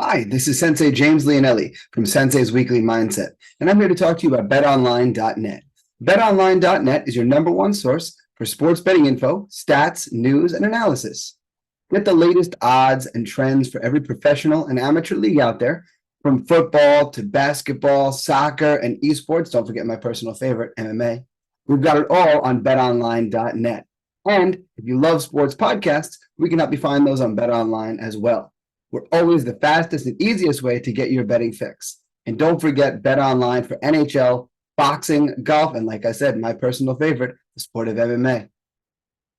Hi, this is Sensei James Leonelli from Sensei's Weekly Mindset, and I'm here to talk to you about betonline.net. Betonline.net is your number one source for sports betting info, stats, news, and analysis. Get the latest odds and trends for every professional and amateur league out there, from football to basketball, soccer, and esports. Don't forget my personal favorite, MMA. We've got it all on betonline.net. And if you love sports podcasts, we can help you find those on BetOnline as well. We're always the fastest and easiest way to get your betting fix. And don't forget BetOnline for NHL, boxing, golf, and like I said, my personal favorite, the sport of MMA.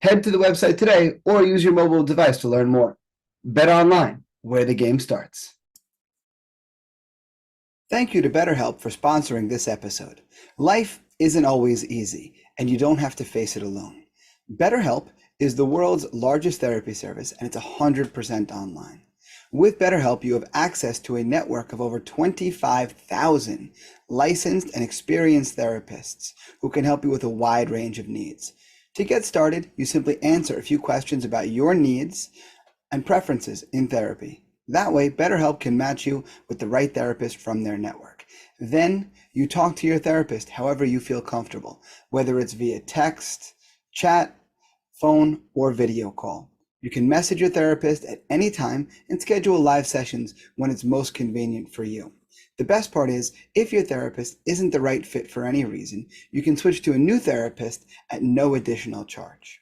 Head to the website today or use your mobile device to learn more. BetOnline, where the game starts. Thank you to BetterHelp for sponsoring this episode. Life isn't always easy, and you don't have to face it alone. BetterHelp is the world's largest therapy service, and it's 100% online. With BetterHelp, you have access to a network of over 25,000 licensed and experienced therapists who can help you with a wide range of needs. To get started, you simply answer a few questions about your needs and preferences in therapy. That way, BetterHelp can match you with the right therapist from their network. Then you talk to your therapist however you feel comfortable, whether it's via text, chat, phone, or video call. You can message your therapist at any time and schedule live sessions when it's most convenient for you. The best part is, if your therapist isn't the right fit for any reason, you can switch to a new therapist at no additional charge.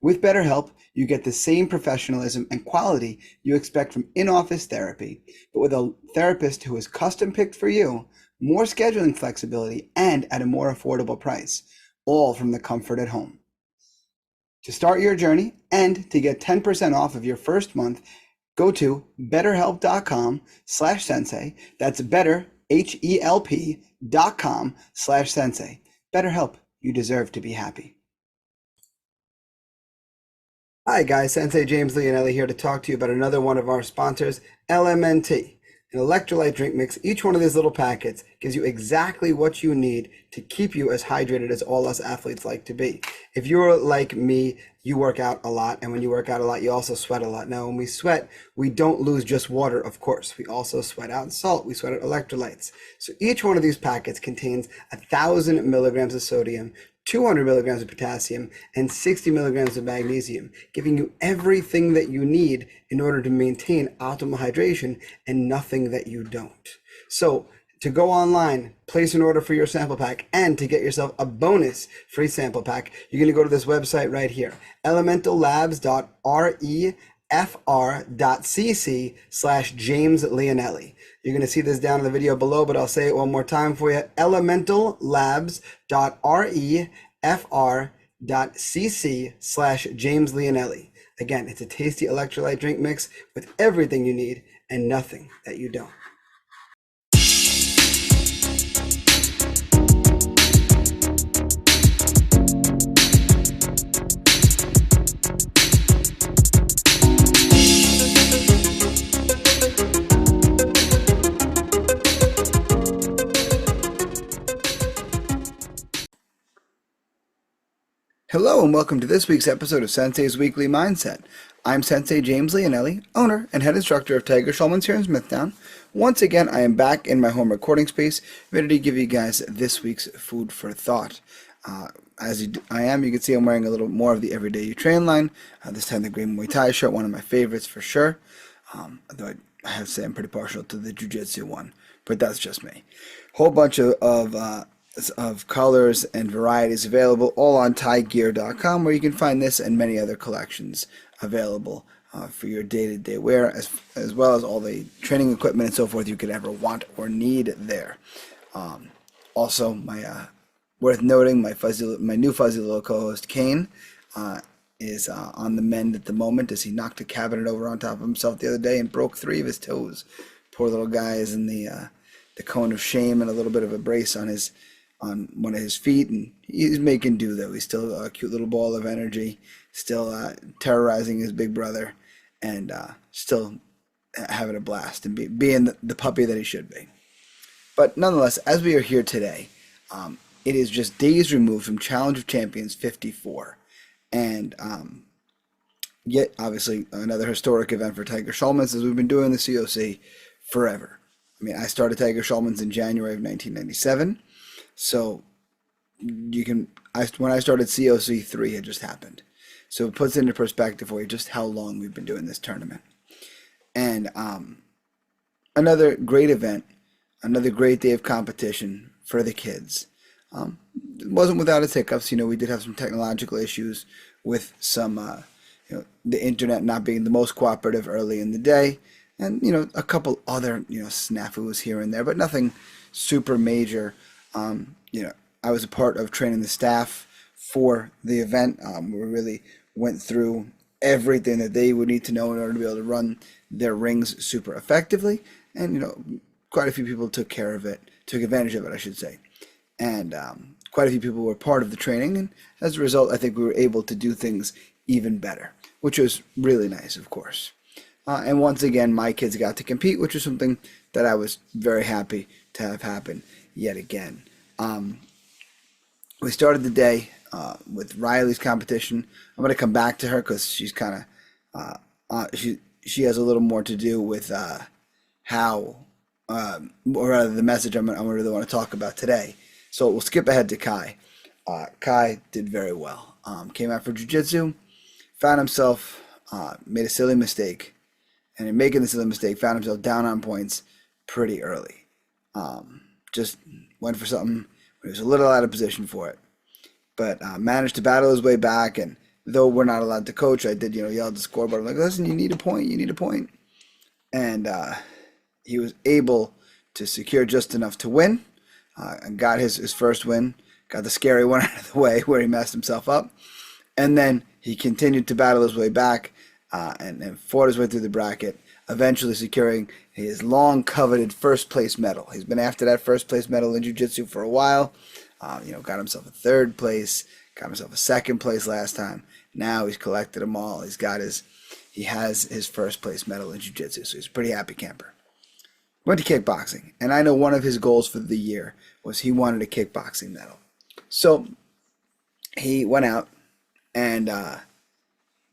With BetterHelp, you get the same professionalism and quality you expect from in-office therapy, but with a therapist who is custom-picked for you, more scheduling flexibility, and at a more affordable price, all from the comfort at home. To start your journey and to get 10% off of your first month, go to betterhelp.com/sensei. That's better, HELP.com/sensei. BetterHelp, you deserve to be happy. Hi guys, Sensei James Leonelli here to talk to you about another one of our sponsors, LMNT. An electrolyte drink mix. Each one of these little packets gives you exactly what you need to keep you as hydrated as all us athletes like to be. If you're like me, you work out a lot, and when you work out a lot, you also sweat a lot. Now, when we sweat, we don't lose just water, of course. We also sweat out salt. We sweat out electrolytes. So each one of these packets contains 1,000 milligrams of sodium, 200 milligrams of potassium, and 60 milligrams of magnesium, giving you everything that you need in order to maintain optimal hydration and nothing that you don't. So to go online, place an order for your sample pack, and to get yourself a bonus free sample pack, you're going to go to this website right here, elementallabs.refr.cc/James Leonelli. You're going to see this down in the video below, but I'll say it one more time for you. elementallabs.refr.cc/James Leonelli. Again, it's a tasty electrolyte drink mix with everything you need and nothing that you don't. Hello and welcome to this week's episode of Sensei's Weekly Mindset. I'm Sensei James Leonelli, owner and head instructor of Tiger Schulman's here in Smithtown. Once again, I am back in my home recording space, ready to give you guys this week's food for thought. You can see I'm wearing a little more of the Everyday You Train line. This time the green Muay Thai shirt, one of my favorites for sure. Although I have to say I'm pretty partial to the Jiu-Jitsu one, but that's just me. Whole bunch of colors and varieties available, all on thaigear.com, where you can find this and many other collections available for your day-to-day wear, as well as all the training equipment and so forth you could ever want or need there. Also, worth noting, my new fuzzy little co-host Kane is on the mend at the moment, as he knocked a cabinet over on top of himself the other day and broke 3 of his toes. Poor little guy is in the cone of shame and a little bit of a brace on one of his feet, and he's making do though. He's still a cute little ball of energy, still terrorizing his big brother, and still having a blast and being the puppy that he should be. But nonetheless, as we are here today, it is just days removed from Challenge of Champions 54, and yet obviously another historic event for Tiger Schulman's, as we've been doing the COC forever. I mean, I started Tiger Schulman's in January of 1997, so when I started, COC3 had just happened. So it puts into perspective for you just how long we've been doing this tournament. And another great event, another great day of competition for the kids. It wasn't without its hiccups. We did have some technological issues with some, the internet not being the most cooperative early in the day, and a couple other snafus here and there, but nothing super major. I was a part of training the staff for the event. We really went through everything that they would need to know in order to be able to run their rings super effectively, and quite a few people took advantage of it, I should say, and quite a few people were part of the training, and as a result, I think we were able to do things even better, which was really nice, of course. And once again, my kids got to compete, which was something that I was very happy to have happen yet again. We started the day with Riley's competition. I'm going to come back to her because she's kind of she has a little more to do with how, or rather, the message I really want to talk about today. So we'll skip ahead to Kai. Kai did very well. Came out for jiu-jitsu, found himself made a silly mistake, and in making the silly mistake, found himself down on points pretty early. Just went for something. He was a little out of position for it, but managed to battle his way back. And though we're not allowed to coach, I did, yell at the scoreboard. I'm like, listen, you need a point. You need a point. And he was able to secure just enough to win, and got his first win. Got the scary one out of the way where he messed himself up. And then he continued to battle his way back and fought his way through the bracket, eventually securing his long-coveted first-place medal. He's been after that first-place medal in jiu-jitsu for a while. Got himself a third place, got himself a second place last time. Now he's collected them all. He has his first-place medal in jiu-jitsu, so he's a pretty happy camper. Went to kickboxing, and I know one of his goals for the year was he wanted a kickboxing medal. So he went out and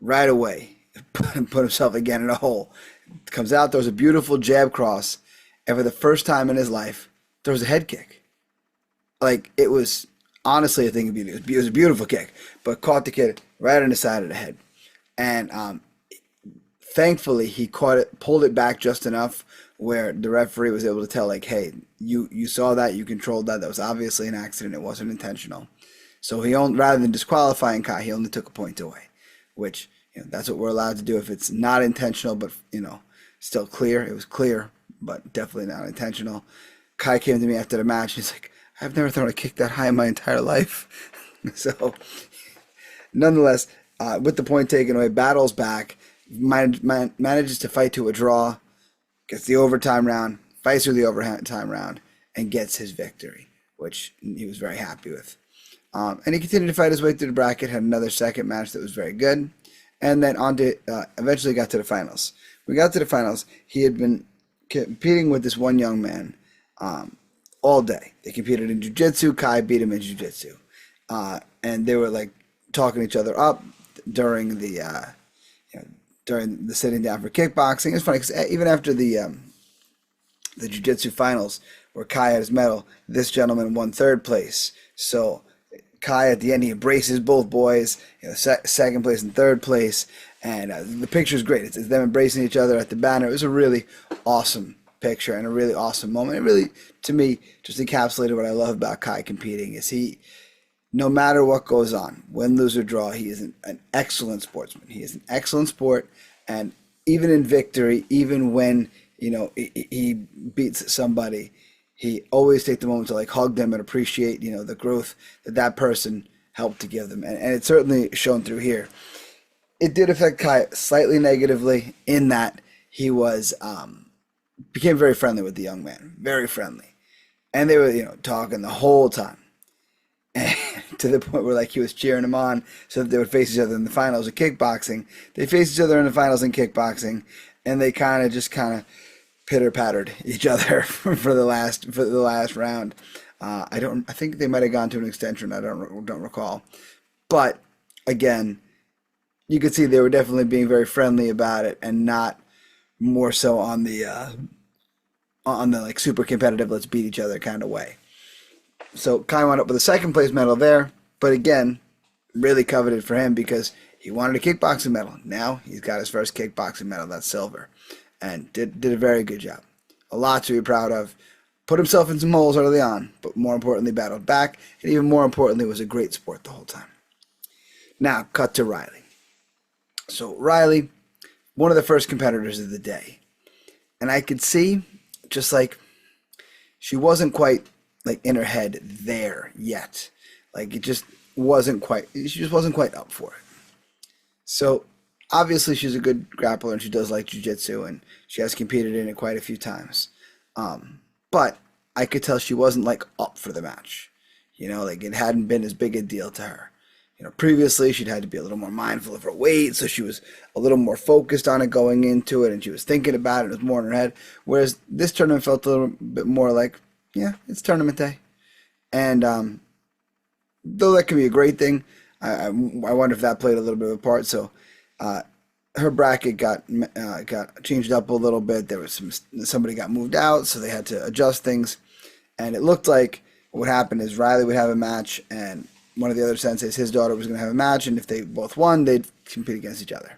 right away put himself again in a hole. Comes out, throws a beautiful jab cross, and for the first time in his life, throws a head kick. Like, it was honestly a thing of beauty. It was a beautiful kick, but caught the kid right on the side of the head. And thankfully, he caught it, pulled it back just enough where the referee was able to tell, like, hey, you saw that, you controlled that. That was obviously an accident. It wasn't intentional. So rather than disqualifying Kai, he only took a point away, which, that's what we're allowed to do if it's not intentional, but, still clear. It was clear, but definitely not intentional. Kai came to me after the match. He's like, I've never thrown a kick that high in my entire life. So, nonetheless, with the point taken away, battles back, manages to fight to a draw, gets the overtime round, fights through the overtime round, and gets his victory, which he was very happy with. And he continued to fight his way through the bracket, had another second match that was very good, and then eventually got to the finals. When we got to the finals, he had been competing with this one young man all day. They competed in jiu-jitsu. Kai beat him in jiu-jitsu. And they were like talking each other up during the sitting down for kickboxing. It's funny because even after the jiu-jitsu finals where Kai had his medal, this gentleman won third place. So Kai at the end, he embraces both boys, second place and third place, and the picture's great. It's them embracing each other at the banner. It was a really awesome picture and a really awesome moment. It really, to me, just encapsulated what I love about Kai competing is no matter what goes on, win, lose, or draw, he is an excellent sportsman. He is an excellent sport, and even in victory, even when he beats somebody, he always takes the moment to hug them and appreciate the growth that person helped to give them, and it's certainly shown through here. It did affect Kai slightly negatively in that he became very friendly with the young man, very friendly, and they were talking the whole time. And to the point where he was cheering him on so that they would face each other in the finals of kickboxing. They faced each other in the finals in kickboxing, and they kind of pitter-pattered each other for the last round. I think they might have gone to an extension. I don't recall. But again, you could see they were definitely being very friendly about it, and not more so on the on the like super competitive, let's beat each other kind of way. So Kai wound up with a second place medal there, but again, really coveted for him because he wanted a kickboxing medal. Now he's got his first kickboxing medal, that's silver, and did a very good job. A lot to be proud of. Put himself in some holes early on, but more importantly battled back, and even more importantly was a great sport the whole time. Now, cut to Riley. So Riley, one of the first competitors of the day, and I could see just like she wasn't quite like in her head there yet. Like it just wasn't quite, she just wasn't quite up for it. So obviously she's a good grappler and she does like jiu-jitsu and she has competed in it quite a few times. But I could tell she wasn't like up for the match. You know, like it hadn't been as big a deal to her. You know, previously she'd had to be a little more mindful of her weight, so she was a little more focused on it going into it, and she was thinking about it. It was more in her head. Whereas this tournament felt a little bit more like, yeah, it's tournament day. And though that can be a great thing, I wonder if that played a little bit of a part. So her bracket got changed up a little bit. There was somebody got moved out, so they had to adjust things. And it looked like what happened is Riley would have a match, and one of the other senseis, his daughter, was going to have a match, and if they both won, they'd compete against each other.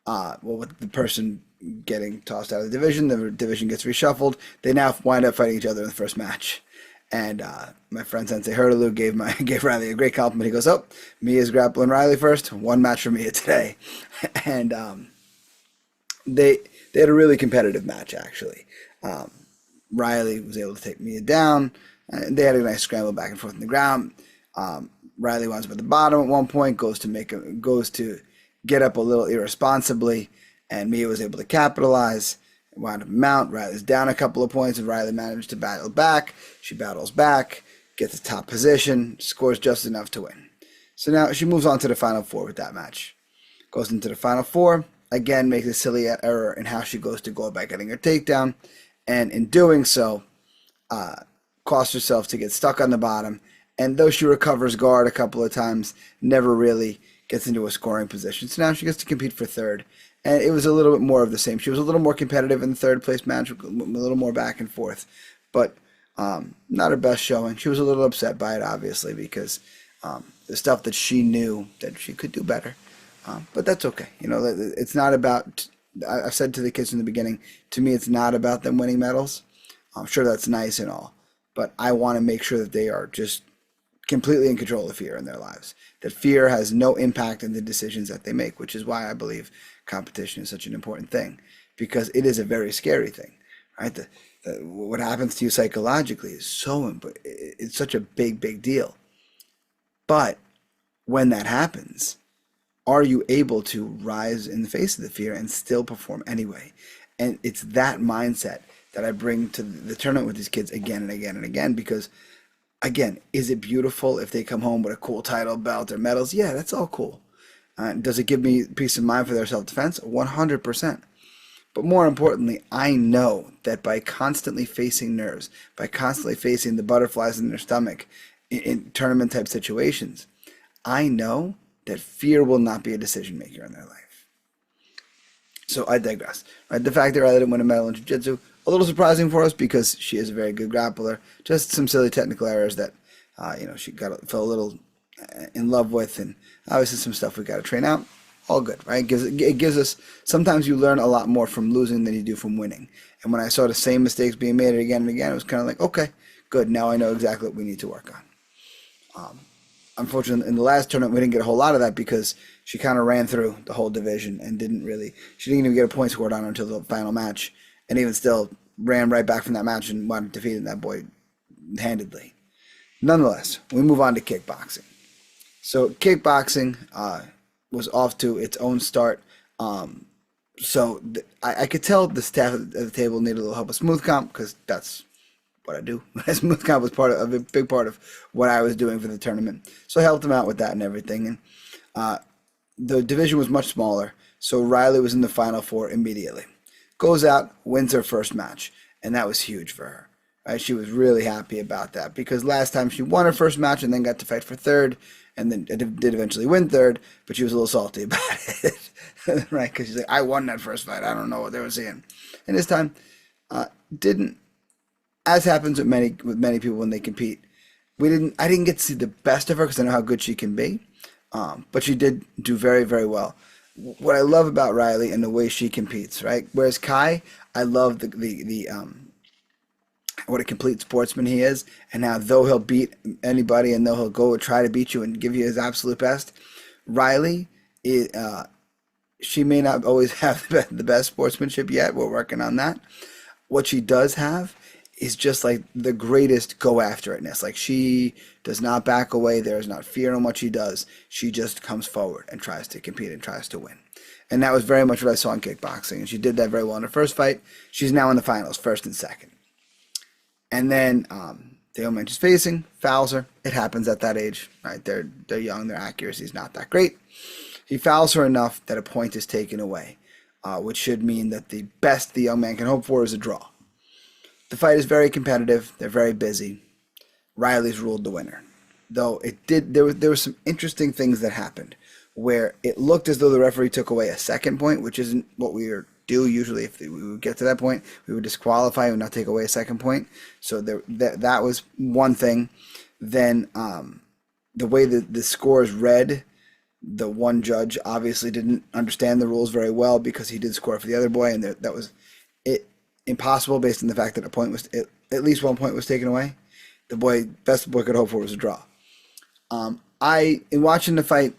Well, with the person getting tossed out of the division gets reshuffled. They now wind up fighting each other in the first match. And my friend Sensei Hurtalu gave Riley a great compliment. He goes, "Oh, Mia's grappling Riley first. One match for Mia today." And they had a really competitive match, actually. Riley was able to take Mia down. They had a nice scramble back and forth in the ground. Riley winds up at the bottom at one point, goes to get up a little irresponsibly, and Mia was able to capitalize. Wound up mount. Riley's down a couple of points, and Riley managed to battle back. She battles back, gets the top position, scores just enough to win. So now she moves on to the Final Four with that match. Goes into the Final Four, again makes a silly error in how she goes to go about getting her takedown, and in doing so, costs herself to get stuck on the bottom. And though she recovers guard a couple of times, never really gets into a scoring position. So now she gets to compete for third. And it was a little bit more of the same. She was a little more competitive in the third place match, a little more back and forth. But not her best showing. She was a little upset by it, obviously, because the stuff that she knew that she could do better. But that's okay. You know, it's not about, I've said to the kids in the beginning, to me it's not about them winning medals. I'm sure that's nice and all. But I want to make sure that they are just completely in control of fear in their lives. That fear has no impact in the decisions that they make, which is why I believe competition is such an important thing, because it is a very scary thing, right? What happens to you psychologically is it's such a big deal. But when that happens, are you able to rise in the face of the fear and still perform anyway? And it's that mindset that I bring to the tournament with these kids again and again and again, because again, is it beautiful if they come home with a cool title belt or medals? Yeah, that's all cool. Does it give me peace of mind for their self-defense? 100%. But more importantly, I know that by constantly facing nerves, by constantly facing the butterflies in their stomach in tournament-type situations, I know that fear will not be a decision maker in their life. So I digress. Right? The fact that Riley didn't win a medal in jiu-jitsu, a little surprising for us because she is a very good grappler. Just some silly technical errors that she fell a little in love with, and obviously some stuff we got to train out. All good, right? It gives us, sometimes you learn a lot more from losing than you do from winning. And when I saw the same mistakes being made again and again, it was kind of like, okay, good, now I know exactly what we need to work on. Unfortunately, in the last tournament, we didn't get a whole lot of that because she kind of ran through the whole division and she didn't even get a point scored on her until the final match, and even still ran right back from that match and wound up defeating that boy handedly. Nonetheless, we move on to kickboxing. So kickboxing was off to its own start. So I could tell the staff at the table needed a little help with smooth comp, because that's what I do. Smooth comp was a big part of what I was doing for the tournament. So I helped them out with that and everything. And the division was much smaller, so Riley was in the Final Four immediately. Goes out, wins her first match, and that was huge for her. Right? She was really happy about that, because last time she won her first match and then got to fight for third, and then did eventually win third, but she was a little salty about it, right? Because she's like, I won that first fight. I don't know what they were seeing. And this time, Didn't, as happens with many people when they compete, we didn't. I didn't get to see the best of her because I know how good she can be, but she did do very very well. What I love about Riley and the way she competes, right? Whereas Kai, I love the what a complete sportsman he is, and now though he'll beat anybody and though he'll go and try to beat you and give you his absolute best, Riley is, she may not always have the best sportsmanship yet. We're working on that. What she does have is just like the greatest go after itness. Like she does not back away. There is not fear in what she does. She just comes forward and tries to compete and tries to win. And that was very much what I saw in kickboxing. And she did that very well in her first fight. She's now in the finals, first and second. And then the young man she's facing fouls her. It happens at that age, right? They're young. Their accuracy is not that great. He fouls her enough that a point is taken away, which should mean that the best the young man can hope for is a draw. The fight is very competitive. They're very busy. Riley's ruled the winner, though it did. There were some interesting things that happened where it looked as though the referee took away a second point, which isn't what we do usually. If we would get to that point, we would disqualify and not take away a second point. So that was one thing. Then the way that the score is read, the one judge obviously didn't understand the rules very well because he did score for the other boy, and that was it. Impossible based on the fact that a point was at least one point was taken away. The best the boy could hope for was a draw. In watching the fight,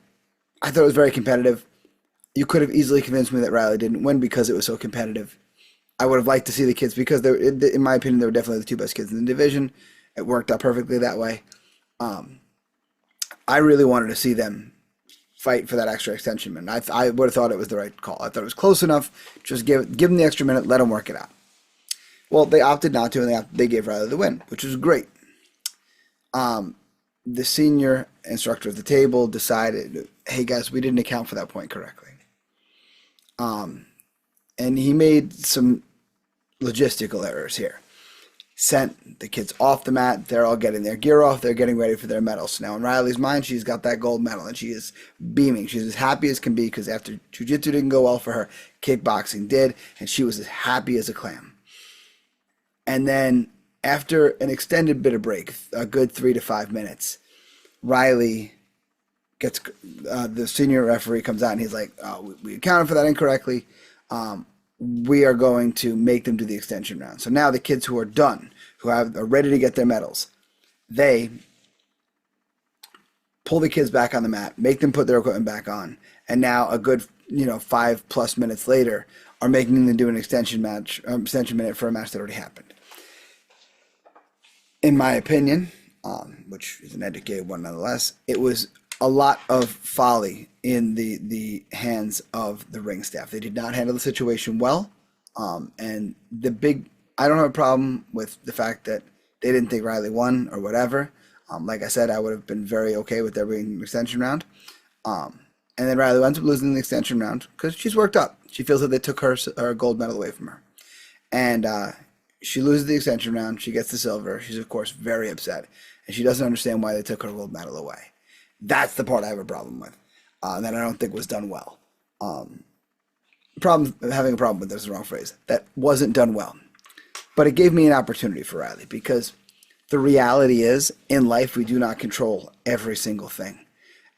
I thought it was very competitive. You could have easily convinced me that Riley didn't win because it was so competitive. I would have liked to see the kids because in my opinion, they were definitely the two best kids in the division. It worked out perfectly that way. I really wanted to see them fight for that extra extension minute. I would have thought it was the right call. I thought it was close enough. Just give them the extra minute, let them work it out. Well, they opted not to, and they gave Riley the win, which was great. The senior instructor at the table decided, hey guys, we didn't account for that point correctly. And he made some logistical errors here. Sent the kids off the mat. They're all getting their gear off. They're getting ready for their medals. Now, in Riley's mind, she's got that gold medal, and she is beaming. She's as happy as can be because after jiu-jitsu didn't go well for her, kickboxing did, and she was as happy as a clam. And then after an extended bit of break, a good 3 to 5 minutes, Riley gets the senior referee comes out and he's like, oh, we accounted for that incorrectly. We are going to make them do the extension round. So now the kids who are done, are ready to get their medals, they pull the kids back on the mat, make them put their equipment back on, and now a good 5+ minutes later are making them do an extension minute for a match that already happened. In my opinion, which is an educated one nonetheless, it was a lot of folly in the hands of the ring staff. They did not handle the situation well, and I don't have a problem with the fact that they didn't think Riley won or whatever. Like I said, I would have been very okay with there being an extension round. And then Riley ends up losing the extension round because she's worked up. She feels that they took her gold medal away from her. And she loses the extension round. She gets the silver. She's, of course, very upset. And she doesn't understand why they took her gold medal away. That's the part I have a problem with, that I don't think was done well. Having a problem with this is the wrong phrase. That wasn't done well. But it gave me an opportunity for Riley because the reality is, in life, we do not control every single thing.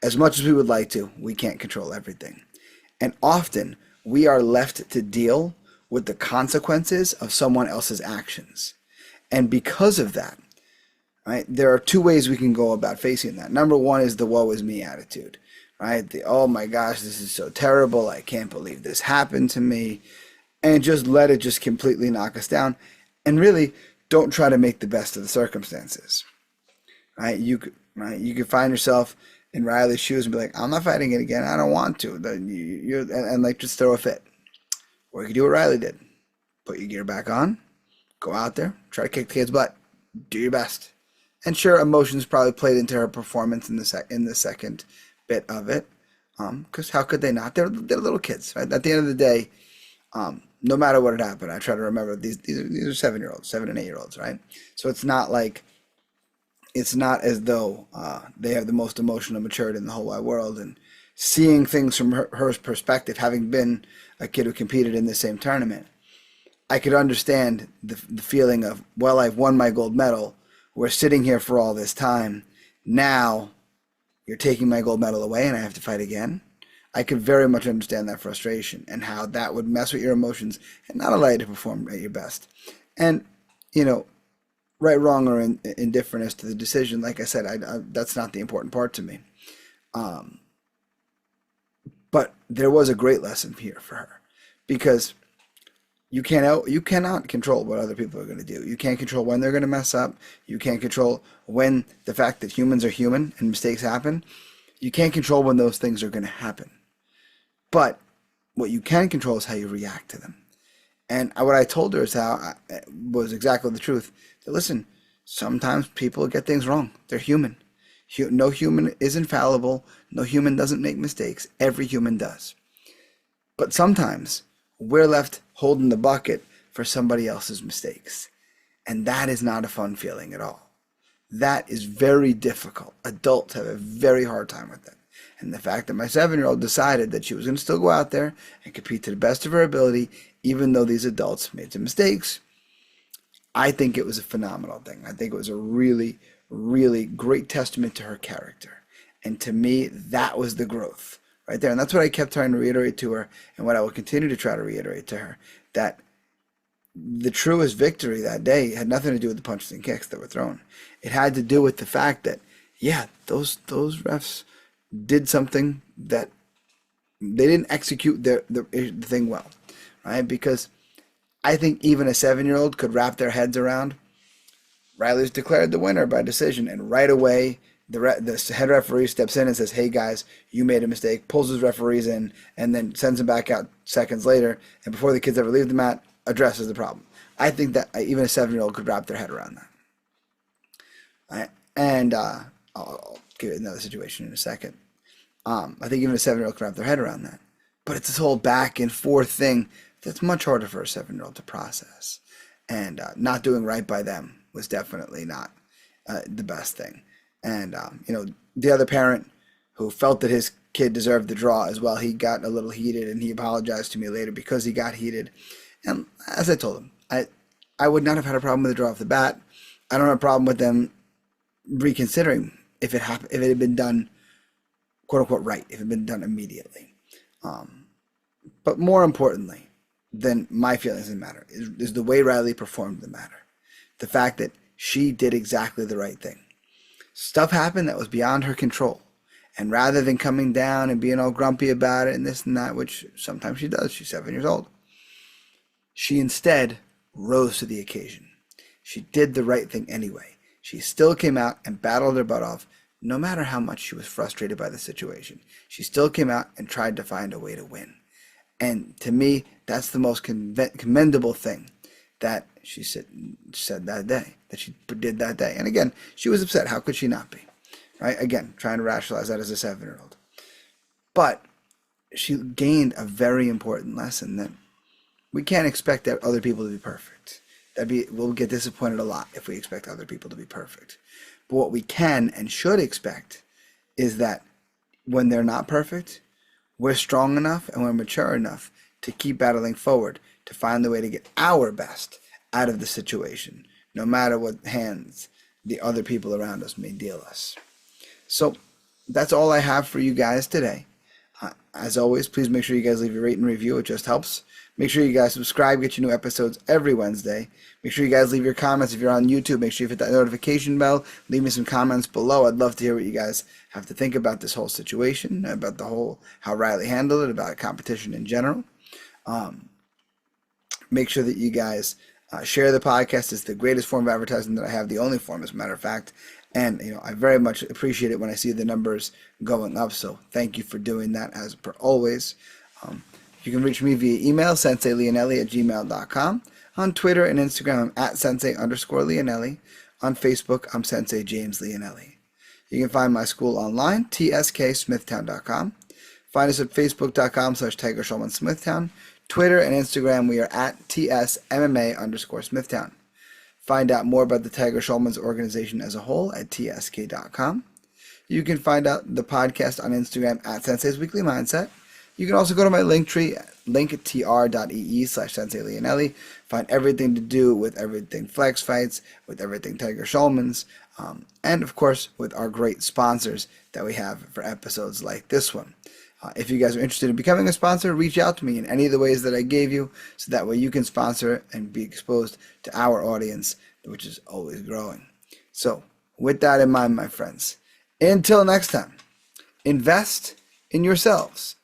As much as we would like to, we can't control everything. And often, we are left to deal with the consequences of someone else's actions. And because of that, right, there are two ways we can go about facing that. Number one is the woe is me attitude, right? Oh my gosh, this is so terrible. I can't believe this happened to me. And just let it just completely knock us down. And really, don't try to make the best of the circumstances, right? You could find yourself in Riley's shoes and be like, I'm not fighting it again. I don't want to. And like just throw a fit. Or you can do what Riley did. Put your gear back on, go out there, try to kick the kid's butt, do your best. And sure, emotions probably played into her performance in the second bit of it, because how could they not? They're little kids, right? At the end of the day, no matter what had happened, I try to remember these are 7 and 8-year-olds, right? So it's not as though they have the most emotional maturity in the whole wide world, and seeing things from her perspective, having been a kid who competed in the same tournament, I could understand the feeling of, well, I've won my gold medal. We're sitting here for all this time. Now you're taking my gold medal away and I have to fight again. I could very much understand that frustration and how that would mess with your emotions and not allow you to perform at your best. And, right, wrong, or indifferent as to the decision, like I said, that's not the important part to me. Um, but there was a great lesson here for her, because you cannot control what other people are going to do. You can't control when they're going to mess up. You can't control when the fact that humans are human and mistakes happen. You can't control when those things are going to happen. But what you can control is how you react to them. And what I told her was exactly the truth. That, listen, sometimes people get things wrong. They're human. No human is infallible. No human doesn't make mistakes. Every human does. But sometimes we're left holding the bucket for somebody else's mistakes. And that is not a fun feeling at all. That is very difficult. Adults have a very hard time with that. And the fact that my 7-year-old decided that she was going to still go out there and compete to the best of her ability, even though these adults made some mistakes, I think it was a phenomenal thing. I think it was a really, really great testament to her character. And to me, that was the growth right there. And that's what I kept trying to reiterate to her, and what I will continue to try to reiterate to her, that the truest victory that day had nothing to do with the punches and kicks that were thrown. It had to do with the fact that, yeah, those refs did something that they didn't execute the thing well, right? Because I think even a 7-year-old could wrap their heads around, Riley's declared the winner by decision, and right away the head referee steps in and says, hey guys, you made a mistake, pulls his referees in, and then sends them back out seconds later, and before the kids ever leave the mat, addresses the problem. I think that even a 7-year-old could wrap their head around that. Right? And I'll give you another situation in a second. I think even a 7-year-old can wrap their head around that. But it's this whole back and forth thing that's much harder for a 7-year-old to process. And not doing right by them was definitely not the best thing. And, the other parent who felt that his kid deserved the draw as well, he got a little heated, and he apologized to me later because he got heated. And as I told him, I would not have had a problem with the draw off the bat. I don't have a problem with them reconsidering if it had been done, quote unquote, right, if it had been done immediately. But more importantly than my feelings in the matter is the way Riley performed the matter. The fact that she did exactly the right thing. Stuff happened that was beyond her control. And rather than coming down and being all grumpy about it and this and that, which sometimes she does, she's 7 years old, she instead rose to the occasion. She did the right thing anyway. She still came out and battled her butt off, no matter how much she was frustrated by the situation. She still came out and tried to find a way to win. And to me, that's the most commendable thing that she said that day, that she did that day. And again, she was upset. How could she not be? Right? Again, trying to rationalize that as a 7-year-old. But she gained a very important lesson that we can't expect that other people to be perfect. We'll get disappointed a lot if we expect other people to be perfect. But what we can and should expect is that when they're not perfect, we're strong enough and we're mature enough to keep battling forward, to find the way to get our best out of the situation, no matter what hands the other people around us may deal us. So that's all I have for you guys today. As always, please make sure you guys leave a rate and review. It just helps. Make sure you guys subscribe, get your new episodes every Wednesday. Make sure you guys leave your comments. If you're on YouTube, make sure you hit that notification bell. Leave me some comments below. I'd love to hear what you guys have to think about this whole situation, about how Riley handled it, about competition in general. Make sure that you guys share the podcast. It's the greatest form of advertising that I have, the only form, as a matter of fact. And I very much appreciate it when I see the numbers going up. So thank you for doing that, as per always. You can reach me via email, senseileonelli@gmail.com. On Twitter and Instagram, I'm at sensei_Leonelli. On Facebook, I'm Sensei James Leonelli. You can find my school online, tsmasmithtown.com. Find us at facebook.com/TigerSchulmanSmithtown. Twitter and Instagram, we are at tsmma_Smithtown. Find out more about the Tiger Schulman's organization as a whole at tsk.com. You can find out the podcast on Instagram at Sensei's Weekly Mindset. You can also go to my Linktree, linktr.ee/Sensei Leonelli. Find everything to do with everything Flex Fights, with everything Tiger Schulman's, and of course with our great sponsors that we have for episodes like this one. If you guys are interested in becoming a sponsor, reach out to me in any of the ways that I gave you, so that way you can sponsor and be exposed to our audience, which is always growing. So, with that in mind, my friends, until next time, invest in yourselves.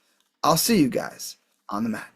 I'll see you guys on the mat.